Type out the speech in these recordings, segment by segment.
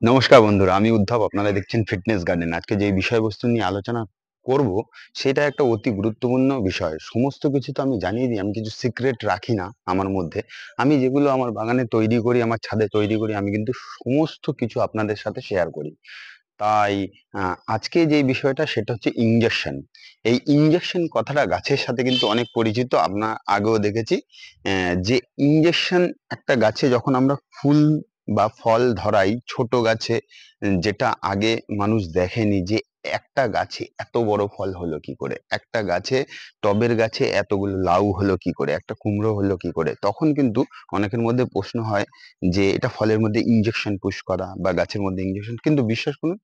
নমস্কার বন্ধুরা, আমি উদ্ধব। আপনারা দেখছেন ফিটনেস গার্ডেন। আজকে যে বিষয়বস্তু নিয়ে আলোচনা করব, সেটা একটা অতি গুরুত্বপূর্ণ বিষয়। সমস্ত কিছু তো আমি জানিয়ে দিই, আমি কিছু সিক্রেট রাখি না আমার মধ্যে। আমি যেগুলো আমার বাগানে তৈরি করি, আমার ছাদে তৈরি করি, আমি কিন্তু সমস্ত কিছু আপনাদের সাথে শেয়ার করি। তাই আজকে যে বিষয়টা সেটা হচ্ছে ইনজেকশন। এই ইনজেকশন কথাটা গাছের সাথে কিন্তু অনেক পরিচিত। আপনার আগেও দেখেছি যে ইনজেকশন একটা গাছে যখন আমরা ফুল বা ফল ধরাই ছোট গাছে, যেটা আগে মানুষ দেখেনি যে একটা গাছে এত বড় ফল হলো কি করে, একটা গাছে টবের গাছে এতগুলো লাউ হলো কি করে, একটা কুমড়ো হলো কি করে, তখন কিন্তু অনেকের মধ্যে প্রশ্ন হয় যে এটা ফলের মধ্যে ইনজেকশন পুশ করা বা গাছের মধ্যে ইনজেকশন। কিন্তু বিশ্বাস করুন,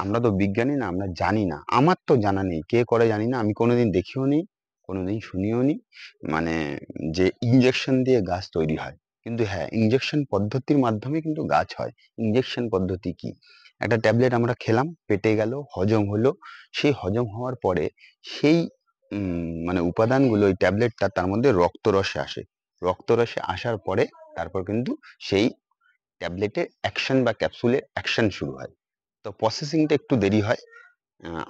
আমরা তো বিজ্ঞানী না, আমরা জানি না। আমার তো জানা নেই, কে করে জানি না, আমি কোনোদিন দেখিও নি, কোনোদিন শুনিও নি, মানে যে ইনজেকশন দিয়ে গাছ তৈরি হয়। কিন্তু হ্যাঁ, ইনজেকশন পদ্ধতির মাধ্যমে কিন্তু গাছ হয়। ইনজেকশন পদ্ধতি কি? একটা ট্যাবলেট আমরা খেলাম, পেটে গেল, হজম হলো। সেই হজম হওয়ার পরে সেই মানে উপাদানগুলো ওই ট্যাবলেটটা তার মধ্যে রক্তরসে আসে। রক্তরসে আসার পরে তারপর কিন্তু সেই ট্যাবলেটের অ্যাকশন বা ক্যাপসুলের অ্যাকশন শুরু হয়। তো প্রসেসিংটা একটু দেরি হয়,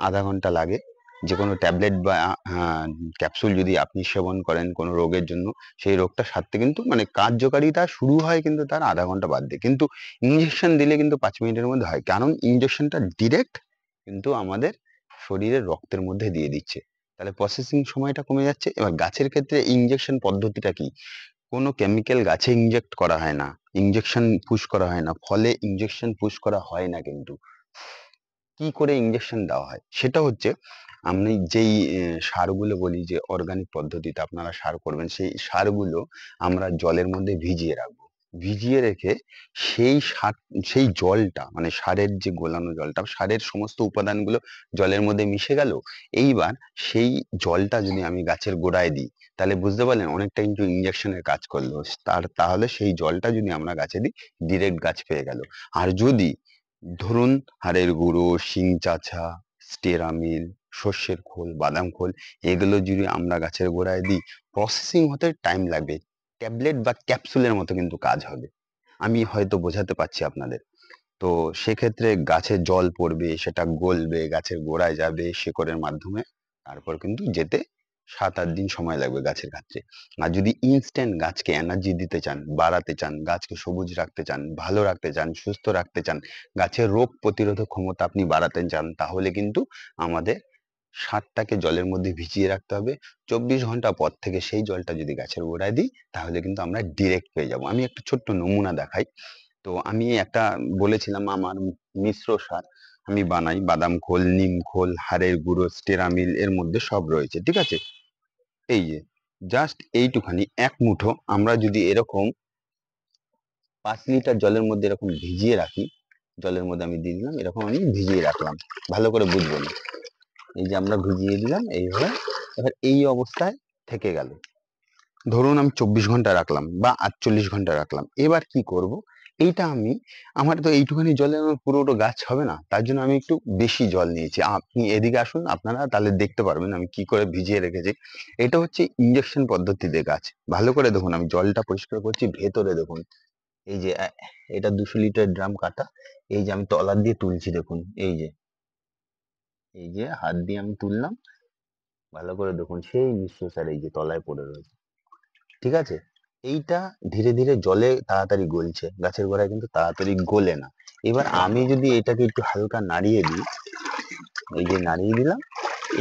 আধা ঘন্টা লাগে। যে কোনো ট্যাবলেট বা ক্যাপসুল যদি আপনি সেবন করেন কোনো রোগের জন্য, সেই রোগটা সারতে কিন্তু মানে কার্যকারিতা শুরু হয় কিন্তু তার আধা ঘন্টা বাদ দিয়ে। কিন্তু ইঞ্জেকশন দিলে কিন্তু 5 মিনিটের মধ্যে হয়, কারণ ইঞ্জেকশনটা ডিরেক্ট কিন্তু আমাদের শরীরের রক্তের মধ্যে দিয়ে দিচ্ছে। তাহলে প্রসেসিং সময়টা কমে যাচ্ছে। এবার গাছের ক্ষেত্রে ইঞ্জেকশন পদ্ধতিটা কি? কোনো কেমিক্যাল গাছে ইনজেক্ট করা হয় না, ইনজেকশন পুশ করা হয় না, ফলে ইনজেকশন পুশ করা হয় না। কিন্তু কি করে ইনজেকশন দেওয়া হয় সেটা হচ্ছে, আমি যেই সারগুলো বলি যে অর্গানিক পদ্ধতিতে আপনারা সার করবেন, সেই সারগুলো আমরা জলের মধ্যে ভিজিয়ে রাখবো। ভিজিয়ে রেখে সেই সার, সেই জলটা মানে সারের যে গোলানো জলটা, সারের সমস্ত উপাদানগুলো জলের মধ্যে মিশে গেল। এইবার সেই জলটা যদি আমি গাছের গোড়ায় দিই, তাহলে বুঝতে পারলেন অনেকটা কিন্তু ইনজেকশনের কাজ করলো। তাহলে সেই জলটা যদি আমরা গাছে দিই, ডিরেক্ট গাছ পেয়ে গেল। আর যদি ধরুন হাড়ের গুঁড়ো, শিং চাছা, স্টেরামিল, সর্ষের খোল, বাদাম খোল, এগুলো যদি আমরা গাছের গোড়ায় দিই, প্রসেসিং হতে টাইম লাগবে। ট্যাবলেট বা ক্যাপসুলের মতো কিন্তু কাজ হবে। আমি হয়তো বোঝাতে পারছি আপনাদের। তো সেক্ষেত্রে গাছে জল পড়বে, সেটা গলবে, গাছের গোড়ায় যাবে শিকড়ের মাধ্যমে, তারপর কিন্তু যেতে 7-8 দিন সময় লাগবে গাছের ক্ষেত্রে। আর যদি ইনস্ট্যান্ট গাছকে এনার্জি দিতে চান, বাড়াতে চান, গাছকে সবুজ রাখতে চান, ভালো রাখতে চান, সুস্থ রাখতে চান, গাছের রোগ প্রতিরোধক ক্ষমতা আপনি বাড়াতে চান, তাহলে কিন্তু আমাদের সারটাকে জলের মধ্যে ভিজিয়ে রাখতে হবে। 24 ঘন্টা পর থেকে সেই জলটা যদি গাছের গোড়ায় দিই, তাহলে কিন্তু আমরা ডিরেক্ট পেয়ে যাবো। আমি একটা ছোট্ট নমুনা দেখাই। তো আমি একটা বলেছিলাম আমার মিশ্র সার আমি বানাই। বাদাম খোল, নিম খোল, হাড়ের গুঁড়ো, স্টেরামিল এর মধ্যে সব রয়েছে, ঠিক আছে? এই যে জাস্ট এইটুখানি এক মুঠো আমরা যদি এরকম 5 লিটার জলের মধ্যে এরকম ভিজিয়ে রাখি, জলের মধ্যে আমি দিয়ে দিলাম, এরকম আমি ভিজিয়ে রাখলাম, ভালো করে বুঝবেন। এই যে আমরা ভিজিয়ে দিলাম এইভাবে, এবার এই অবস্থায় থেকে গেল। ধরুন আমি 24 ঘন্টা রাখলাম বা 48 ঘন্টা রাখলাম। এবার কি করব? এইটা আমি, আমার তো এইটুখানি জলে আমার পুরোটা গাছ হবে না, তার জন্য আমি একটু বেশি জল নিয়েছি। আপনি এদিকে আসুন, আপনারা তাহলে দেখতে পারবেন আমি কি করে ভিজিয়ে রেখেছি। এটা হচ্ছে ইনজেকশন পদ্ধতিতে গাছ। ভালো করে দেখুন, আমি জলটা পরিষ্কার করছি, ভেতরে দেখুন। এই যে এটা 200 লিটার ড্রাম কাটা। এই যে আমি তলার দিয়ে তুলছি, দেখুন। এই যে, এই যে হাত দিয়ে আমি তুললাম, ভালো করে দেখুন সেই মিশ্র সার এই যে তলায় পড়ে রয়েছে, ঠিক আছে? এইটা ধীরে ধীরে জলে তাড়াতাড়ি গলছে, গাছের গোড়ায় কিন্তু তাড়াতাড়ি গলে না। এবার আমি যদি এটাকে একটু হালকা নাড়িয়ে দিই, এই যে নাড়িয়ে দিলাম,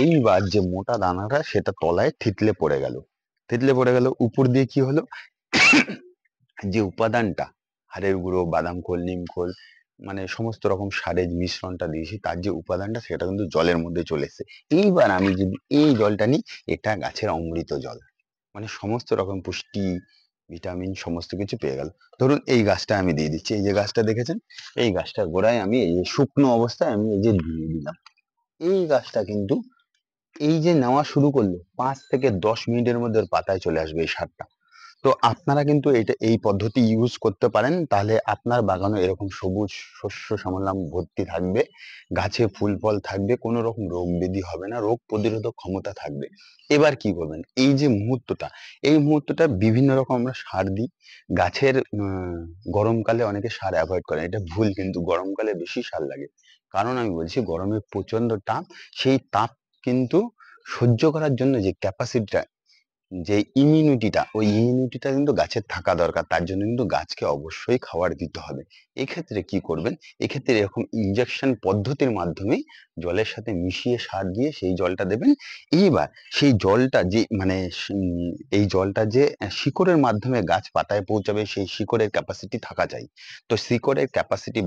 এইবার যে মোটা দানাটা সেটা তলায় থিতলে পড়ে গেল। থিতলে পড়ে গেল, উপর দিয়ে কি হলো, যে উপাদানটা হাড়ের গুঁড়ো, বাদাম খোল, নিম খোল, মানে সমস্ত রকম সারের মিশ্রণটা দিয়েছি, তার যে উপাদানটা সেটা কিন্তু জলের মধ্যে চলে এসেছে। এইবার আমি যদি এই জলটা নিই, এটা গাছের অমৃত জল। মানে সমস্ত রকম পুষ্টি, ভিটামিন সমস্ত কিছু পেয়ে গেল। ধরুন এই গাছটা আমি দিয়ে দিচ্ছি, এই যে গাছটা দেখেছেন, এই গাছটার গোড়ায় আমি এই যে শুকনো অবস্থায় আমি এই যে দিয়ে দিলাম। এই গাছটা কিন্তু এই যে নেওয়া শুরু করলো, 5 থেকে 10 মিনিটের মধ্যে ওর পাতায় চলে আসবে এই সারটা। তো আপনারা কিন্তু এই পদ্ধতি ইউজ করতে পারেন, তাহলে আপনার বাগানে এরকম সবুজ শস্য শ্যামলাম ভর্তি থাকবে, গাছে ফুল ফল থাকবে, কোনো রকম রোগ ব্যাধি হবে না, রোগ প্রতিরোধক ক্ষমতা থাকবে। এবার কি করবেন, এই যে মুহূর্তটা, এই মুহূর্তটা বিভিন্ন রকম আমরা সার দিই গাছের। গরমকালে অনেকে সার অ্যাভয়েড করে, এটা ভুল, কিন্তু গরমকালে বেশি সার লাগে। কারণ আমি বলছি, গরমে প্রচন্ড তাপ, সেই তাপ কিন্তু সহ্য করার জন্য যে ক্যাপাসিটিটা, যে ইমিউনিটিটা, ওই ইমিউনিটিটা কিন্তু গাছের থাকা দরকার। তার জন্য কিন্তু গাছকে অবশ্যই খাবার দিতে হবে। এক্ষেত্রে কি করবেন, এক্ষেত্রে এরকম ইনজেকশন পদ্ধতির মাধ্যমে জলের সাথে মিশিয়ে সার দিয়ে সেই জলটা দেবেন। এইবার সেই জলটা যে মানে এই জলটা যে শিকড়ের মাধ্যমে গাছ পাতায় পৌঁছাবে, সেই শিকড়ের ক্যাপাসিটি থাকা চাই। তো শিকড়ের ক্যাপাসিটি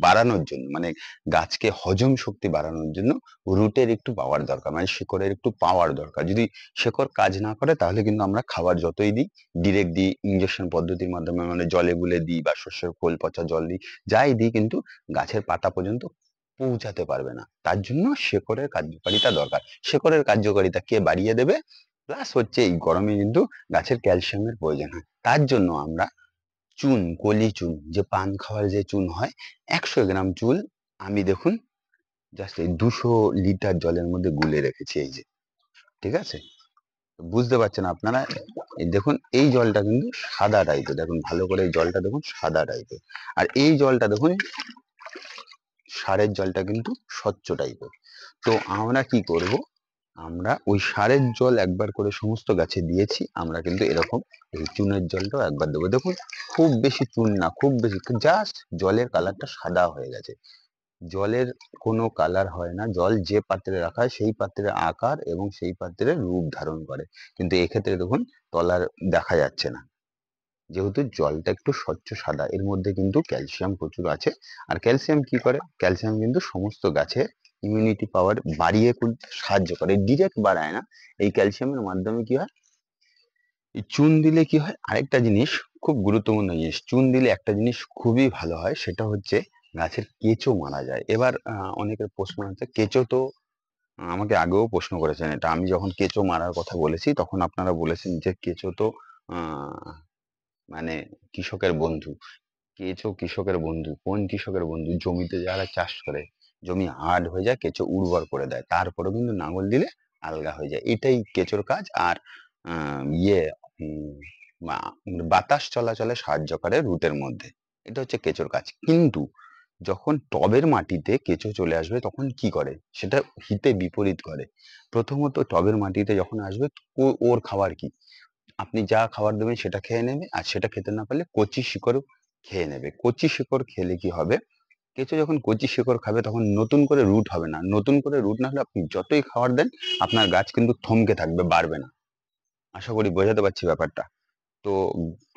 বাড়ানোর জন্য, মানে গাছকে হজম শক্তি বাড়ানোর জন্য রুটের একটু পাওয়ার দরকার, মানে শিকড়ের একটু পাওয়ার দরকার। যদি শেকড় কাজ না করে, তাহলে কিন্তু আমরা খাবার যতই দিই, ডিরেক্ট দিই, ইনজেকশন পদ্ধতির মাধ্যমে, মানে জলে গুলে দিই বা শস্যের খোল পচা জল দিই, যাই দিই, কিন্তু গাছের পাতা পর্যন্ত পৌঁছাতে পারবে না। তার জন্য শেকড়ের কার্যকারিতা দরকার। শেকড়ের কার্যকারিতা কে বাড়িয়ে দেবে? প্লাস হচ্ছে এই গরমে কিন্তু গাছের ক্যালসিয়ামের প্রয়োজন হয়। তার জন্য আমরা চুন, কলি চুন, যে পান খাওয়ার যে চুন হয়, 100 গ্রাম চুন আমি দেখুন জাস্ট এই 200 লিটার জলের মধ্যে গুলে রেখেছি, এই যে, ঠিক আছে? বুঝতে পারছেন আপনারা? এই দেখুন, এই জলটা কিন্তু সাদা টাইপের, দেখুন ভালো করে এই জলটা দেখুন সাদা টাইপের। আর এই জলটা দেখুন, সারের জলটা কিন্তু স্বচ্ছ টাইপের। তো আমরা কি করব, আমরা ওই সারের জল একবার করে সমস্ত গাছে দিয়েছি, আমরা কিন্তু এরকম এই চুনের জলটাও একবার দেবো। দেখুন, খুব বেশি চুন না, খুব বেশি, জাস্ট জলের কালারটা সাদা হয়ে গেছে। জলের কোনো কালার হয় না, জল যে পাত্রে রাখা হয় সেই পাত্রের আকার এবং সেই পাত্রের রূপ ধারণ করে। কিন্তু এক্ষেত্রে দেখুন তলার দেখা যাচ্ছে না, যেহেতু জলটা একটু স্বচ্ছ সাদা, এর মধ্যে কিন্তু ক্যালসিয়াম প্রচুর আছে। আর ক্যালসিয়াম কি করে, ক্যালসিয়াম কিন্তু সমস্ত গাছের ইমিউনিটি পাওয়ার বাড়িয়ে তুলতে সাহায্য করে, ডিরেক্ট বাড়ায় না। এই ক্যালসিয়ামের মাধ্যমে কি হয়, এই চুন দিলে কি হয়, আরেকটা জিনিস খুব গুরুত্বপূর্ণ জিনিস, চুন দিলে একটা জিনিস খুবই ভালো হয়, সেটা হচ্ছে গাছের কেঁচো মারা যায়। এবার অনেকের প্রশ্ন আছে, কেঁচো তো আমাকে আগেও প্রশ্ন করেছেন এটা, আমি যখন কেঁচো মারার কথা বলেছি তখন আপনারা বলেছেন যে কেঁচো তো আহ মানে কৃষকের বন্ধু। কেঁচো কৃষকের বন্ধু, কোন কৃষকের বন্ধু? জমিতে যারা চাষ করে, জমি হার্ড হয়ে যায়, কেঁচো উর্বর করে দেয়, তারপরেও কিন্তু লাঙল দিলে আলগা হয়ে যায়, এটাই কেঁচোর কাজ। আর ইয়ে উম, বাতাস চলাচলে সাহায্য করে রুটের মধ্যে, এটা হচ্ছে কেঁচোর কাজ। কিন্তু যখন টবের মাটিতে কেঁচো চলে আসবে, তখন কি করে, সেটা হিতে বিপরীত করে। প্রথমত টবের মাটিতে যখন আসবে, ওর খাবার কি, আপনি যা খাবার দেবেন সেটা খেয়ে নেবে, আর সেটা খেতে না পারলে কচি শিকড় খেয়ে নেবে। কচি শিকড় খেলে কি হবে, কেঁচো যখন কচি শিকড় খাবে, তখন নতুন করে রুট হবে না। নতুন করে রুট না হলে আপনি যতই খাবার দেন, আপনার গাছ কিন্তু থমকে থাকবে, বাড়বে না। আশা করি বোঝাতে পারছি ব্যাপারটা। তো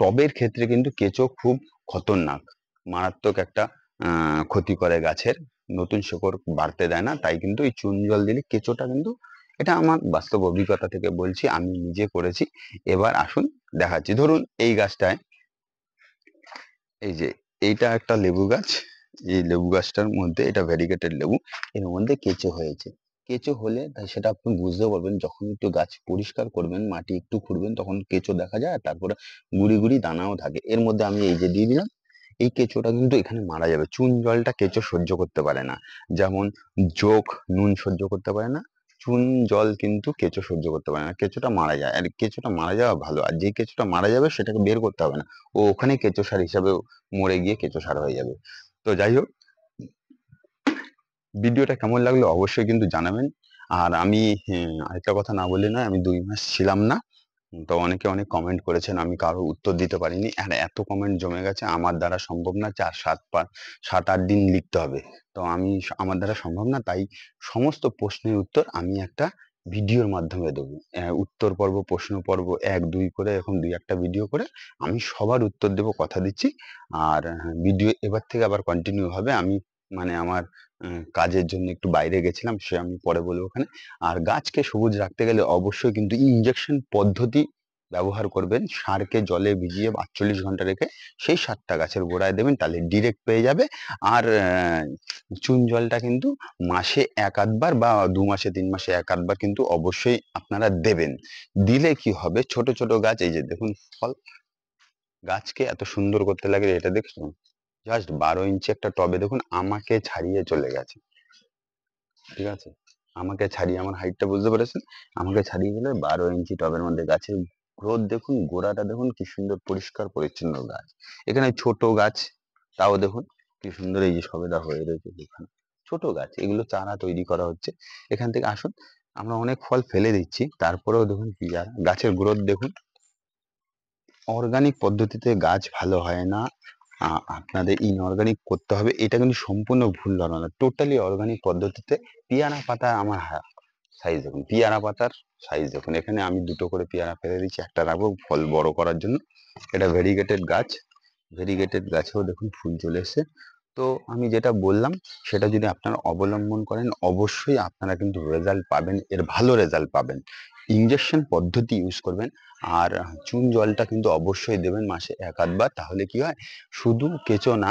টবের ক্ষেত্রে কিন্তু কেঁচো খুব খতরনাক, মারাত্মক একটা ক্ষতি করে গাছের, নতুন শিকড় বাড়তে দেয় না। তাই কিন্তু এই চুন জল দিলে কেঁচোটা কিন্তু, এটা আমার বাস্তব অভিজ্ঞতা থেকে বলছি, আমি নিজে করেছি। এবার আসুন দেখাচ্ছি। ধরুন এই গাছটায়, এই যে, এইটা একটা লেবু গাছ, এই লেবু গাছটার মধ্যে, এটা ভ্যারিগেটেড লেবু, এর মধ্যে কেঁচো হয়েছে। কেঁচো হলে তাই সেটা আপনি বুঝতে পারবেন, যখন একটু গাছ পরিষ্কার করবেন, মাটি একটু খুঁড়বেন, তখন কেঁচো দেখা যায়। আর তারপরে গুড়ি গুড়ি দানাও থাকে এর মধ্যে, আমি এই যে দিয়ে দিলাম। এই কেঁচোটা কিন্তু এখানে মারা যাবে। চুন জলটা কেঁচো সহ্য করতে পারে না, যেমন জোঁক নুন সহ্য করতে পারে না, চুন জল কিন্তু কেঁচো সহ্য করতে পারে না, কেঁচোটা মারা যায়। আর কেঁচোটা মারা যাওয়া ভালো, আর যে কেঁচোটা মারা যাবে সেটাকে বের করতে হবে না, ও ওখানেই কেঁচো সার হিসাবে মরে গিয়ে কেঁচো সার হয়ে যাবে। তো যাই হোক, ভিডিওটা কেমন লাগলো অবশ্যই কিন্তু জানাবেন। আর আমি আরেকটা কথা না বললে নয়, আমি 2 মাস ছিলাম না। তো অনেকে অনেক কমেন্ট করেছেন, আমি কারো উত্তর দিতে পারিনি। আর এত কমেন্ট জমে গেছে, আমার দ্বারা সম্ভব না, 7-8 দিন লিখতে হবে। তো আমার দ্বারা সম্ভব না, তাই সমস্ত প্রশ্নের উত্তর আমি একটা ভিডিওর মাধ্যমে দেবো। উত্তর পর্ব, প্রশ্ন পর্ব, 1-2 করে, এরকম 2-1টা ভিডিও করে আমি সবার উত্তর দেবো, কথা দিচ্ছি। আর ভিডিও এবার থেকে আবার কন্টিনিউ হবে। আমি মানে আমার কাজের জন্য একটু বাইরে গেছিলাম, সে আমি পরে বলবো ওখানে। আর গাছকে সবুজ রাখতে গেলে অবশ্যই কিন্তু ইনজেকশন পদ্ধতি ব্যবহার করবেন, সারকে জলে ভিজিয়ে ৪৮ ঘন্টা রেখে সেই সারটা গাছের গোড়ায় দেবেন, তাহলে ডিরেক্ট পেয়ে যাবে। আর চুন জলটা কিন্তু মাসে ১ আধ বার বা ২ মাসে ৩ মাসে ১ আধ বার কিন্তু অবশ্যই আপনারা দেবেন। দিলে কি হবে, ছোট ছোট গাছ, এই যে দেখুন ফল, গাছকে এত সুন্দর করতে লাগে, এটা দেখুন জাস্ট ১২ ইঞ্চি একটা টবে দেখুন আমাকে ছাড়িয়ে চলে গেছে, ঠিক আছে? আমাকে ছাড়িয়ে, আমার হাইটটা বুঝতে পেরেছেন? আমাকে ছাড়িয়ে গেলে ১২ ইঞ্চি টবের মধ্যে গাছের গ্রোথ দেখুন, গোড়াটা দেখুন কি সুন্দর পরিষ্কার পরিচ্ছন্ন গাছ। এখানে ছোট গাছ, তাও দেখুন কি সুন্দর, এই যে সবেদা হয়ে রয়েছে এখানে। ছোট গাছ, এগুলো চারা তৈরি করা হচ্ছে। এখান থেকে আসুন, আমরা অনেক ফল ফেলে দিচ্ছি, তারপরেও দেখুন কি গাছের গ্রোথ দেখুন। অর্গানিক পদ্ধতিতে গাছ ভালো হয় না, আপনাদের ইনঅর্গানিক করতে হবে, এটা কিন্তু সম্পূর্ণ ভুল ধারণা। টোটালি অর্গানিক পদ্ধতিতে পেয়ারা পাতা আমার সাইজ দেখুন, পেয়ারা পাতার সাইজ দেখুন, এখানে আমি ২টো করে পেয়ারা ফেলে দিচ্ছি, একটা রাখবো ফল বড় করার জন্য। এটা ভেরিগেটেড গাছ, ভেরিগেটেড গাছেও দেখুন ফুল চলে এসছে। তো আমি যেটা বললাম সেটা যদি আপনারা অবলম্বন করেন, অবশ্যই আপনারা কিন্তু রেজাল্ট পাবেন, এর ভালো রেজাল্ট পাবেন। ইনজেকশন পদ্ধতি ইউজ করবেন, আর চুন জলটা কিন্তু অবশ্যই দেবেন মাসে ১ আধ বার। তাহলে কি হয়, শুধু কেঁচো না,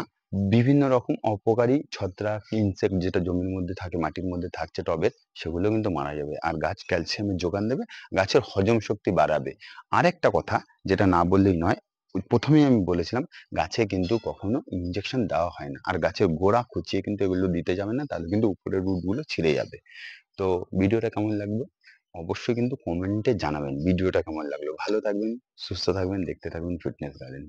বিভিন্ন রকম অপকারী ছত্রাক, ইনসেক্ট যেটা জমির মধ্যে থাকে, মাটির মধ্যে থাকছে টবের, সেগুলো কিন্তু মারা যাবে। আর গাছ ক্যালসিয়ামের যোগান দেবে, গাছের হজম শক্তি বাড়াবে। আরেকটা কথা যেটা না বললেই নয়, ওই ১ম এই আমি বলেছিলাম, গাছে কিন্তু কখনো ইনজেকশন দেওয়া হয় না। আর গাছের গোড়া খুঁচিয়ে কিন্তু এগুলো দিতে যাবেন না, তাহলে কিন্তু উপরের রুট গুলো ছিঁড়ে যাবে। তো ভিডিওটা কেমন লাগলো? অবশ্যই কিন্তু কমেন্টে জানাবেন ভিডিওটা কেমন লাগলো। ভালো থাকবেন, সুস্থ থাকবেন, দেখতে থাকবেন ফিটনেস গার্ডেন।